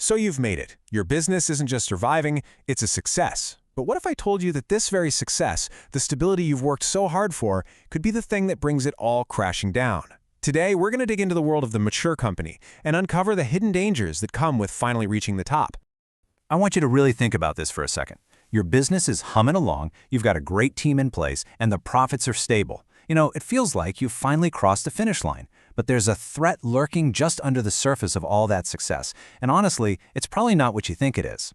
So you've made it. Your business isn't just surviving, it's a success. But what if I told you that this very success, the stability you've worked so hard for, could be the thing that brings it all crashing down? Today, we're going to dig into the world of the mature company and uncover the hidden dangers that come with finally reaching the top. I want you to really think about this for a second. Your business is humming along, you've got a great team in place, and the profits are stable. It feels like you've finally crossed the finish line, but there's a threat lurking just under the surface of all that success, and honestly, it's probably not what you think it is.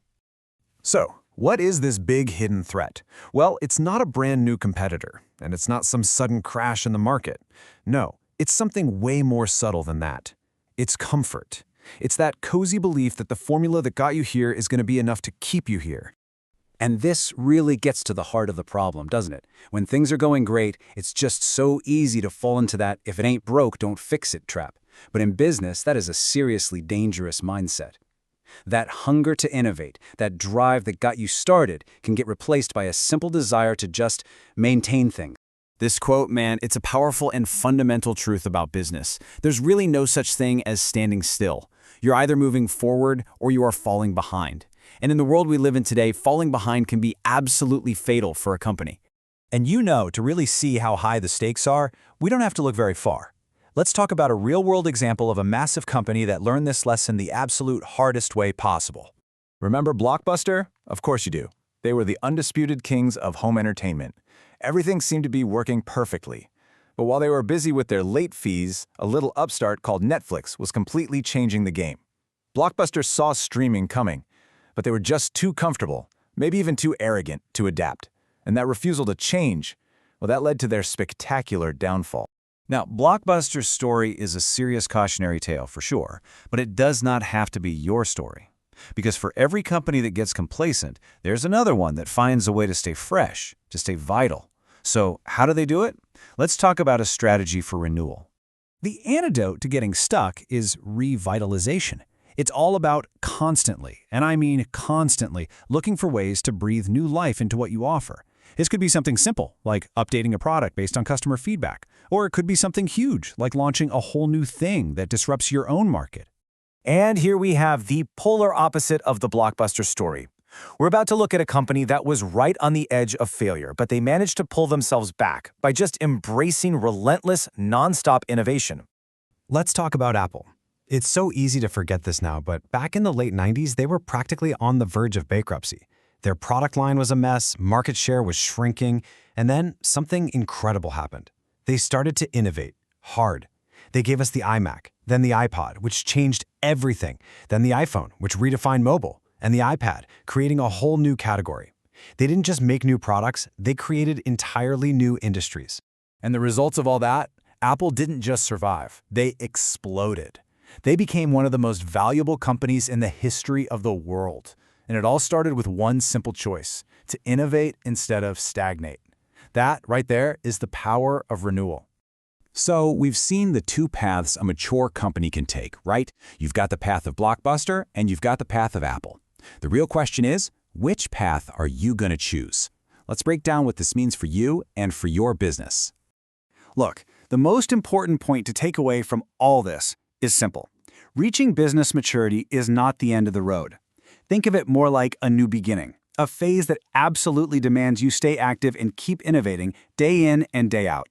So, what is this big hidden threat? Well, it's not a brand new competitor, and it's not some sudden crash in the market. No, it's something way more subtle than that. It's comfort. It's that cozy belief that the formula that got you here is going to be enough to keep you here. And this really gets to the heart of the problem, doesn't it? When things are going great, it's just so easy to fall into that if it ain't broke, don't fix it trap. But in business, that is a seriously dangerous mindset. That hunger to innovate, that drive that got you started, can get replaced by a simple desire to just maintain things. This quote, man, it's a powerful and fundamental truth about business. There's really no such thing as standing still. You're either moving forward or you are falling behind. And in the world we live in today, falling behind can be absolutely fatal for a company. And to really see how high the stakes are, we don't have to look very far. Let's talk about a real-world example of a massive company that learned this lesson the absolute hardest way possible. Remember Blockbuster? Of course you do. They were the undisputed kings of home entertainment. Everything seemed to be working perfectly. But while they were busy with their late fees, a little upstart called Netflix was completely changing the game. Blockbuster saw streaming coming, but they were just too comfortable, maybe even too arrogant, to adapt. And that refusal to change, well, that led to their spectacular downfall. Now, Blockbuster's story is a serious cautionary tale for sure, but it does not have to be your story. Because for every company that gets complacent, there's another one that finds a way to stay fresh, to stay vital. So how do they do it? Let's talk about a strategy for renewal. The antidote to getting stuck is revitalization. It's all about constantly, and I mean constantly, looking for ways to breathe new life into what you offer. This could be something simple, like updating a product based on customer feedback, or it could be something huge, like launching a whole new thing that disrupts your own market. And here we have the polar opposite of the Blockbuster story. We're about to look at a company that was right on the edge of failure, but they managed to pull themselves back by just embracing relentless, nonstop innovation. Let's talk about Apple. It's so easy to forget this now, but back in the late 90s, they were practically on the verge of bankruptcy. Their product line was a mess, market share was shrinking, and then something incredible happened. They started to innovate, hard. They gave us the iMac, then the iPod, which changed everything, then the iPhone, which redefined mobile, and the iPad, creating a whole new category. They didn't just make new products, they created entirely new industries. And the results of all that? Apple didn't just survive, they exploded. They became one of the most valuable companies in the history of the world. And it all started with one simple choice: to innovate instead of stagnate. That, right there, is the power of renewal. So we've seen the two paths a mature company can take, right? You've got the path of Blockbuster and you've got the path of Apple. The real question is, which path are you going to choose? Let's break down what this means for you and for your business. Look, the most important point to take away from all this is simple. Reaching business maturity is not the end of the road. Think of it more like a new beginning, a phase that absolutely demands you stay active and keep innovating day in and day out.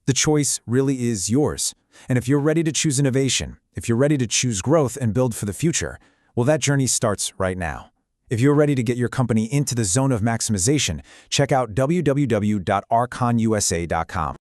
The choice really is yours. And if you're ready to choose innovation, if you're ready to choose growth and build for the future, well, that journey starts right now. If you're ready to get your company into the zone of maximization, check out www.archonusa.com.